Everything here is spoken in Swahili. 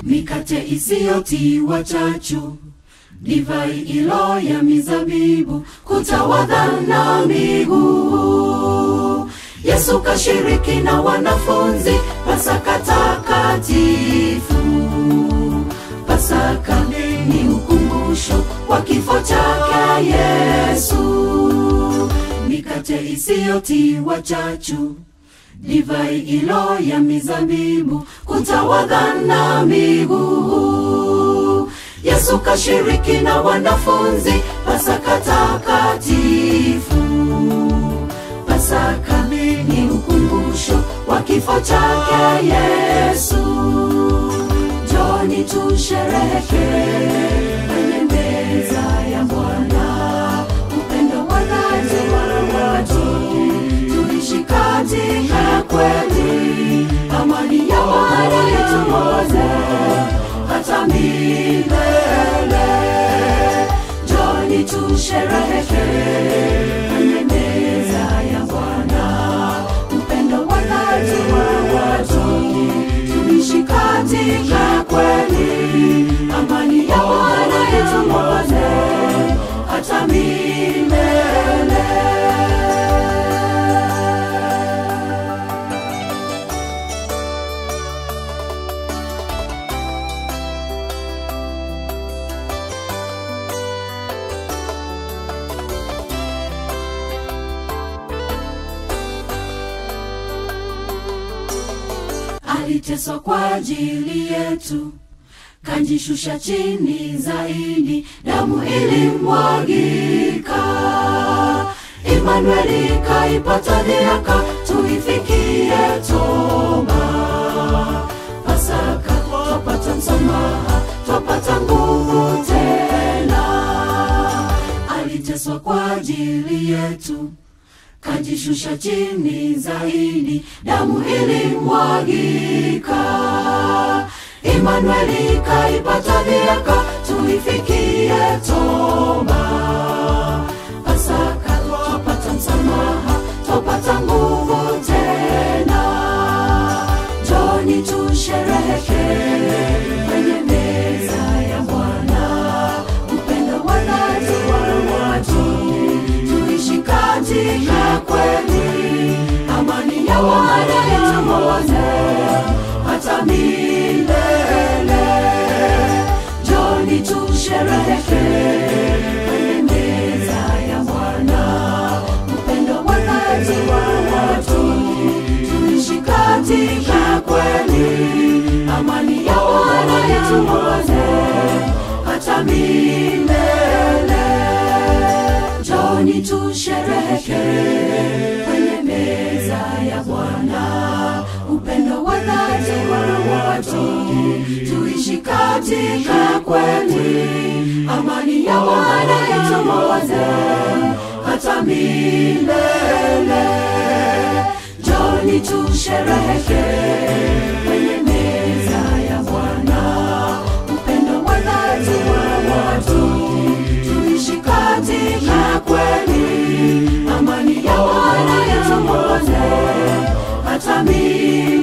mikate isiyotiwa chachu, divai ilo ya mizabibu, kutawadha na miguu. Yesu kashiriki na wanafunzi Pasaka takatifu. Pasaka ni ukumbusho wa kifo chake Yesu. Mikate isiyotiwa chachu, divai ilo ya mizabibu, kutawadha na miguu. Yesu kashiriki na wanafunzi Pasaka takatifu. Pasaka ni ukumbusho wa kifo chake Yesu. Njoni tushereheke kwenye meza ya Bwana, upendo wa dhati wa watu, tuishi katika kweli, amani ya Bwana ituongoze hata milele. Njoni tushereheke kwenye meza ya Bwana, upendo wa dhati wa watu, tuishi katika kweli, amani ya Bwana ituongoze hata milele. Aliteswa kwa ajili yetu, kanjishusha chini zaidi, damu ilimwagika. Emmanueli kaipata dhihaka, tuifikie toba. Pasaka twapata msamaha, twapata nguvu tena. Aliteswa kwa ajili yetu, kanjishusha chini zaidi, damu ilimwagika. Emmanueli kaipata dhihaka, tuifikie toba. Pasaka twapata msamaha, twapata nguvu tena. Njoni tushereheke kwenye meza ya Bwana, upendo wa dhati wa watu, tuishi katika kweli, amani ya Bwana ituongoze hata milele. Njoni tushereheke kwenye meza ya Bwana, upendo wa dhati wa watu, tuishi katika kweli, amani ya Bwana ituongoze hata milele. Njoni tushereheke kwenye meza ya Bwana, upendo wa dhati wa watu, tuishi katika kweli, amani ya Bwana ituongoze hata milele. Njoni tushereheke kwenye meza ya Bwana, upendo wa dhati wa watu, tuishi katika kweli, amani ya Bwana ituongoze hata milele.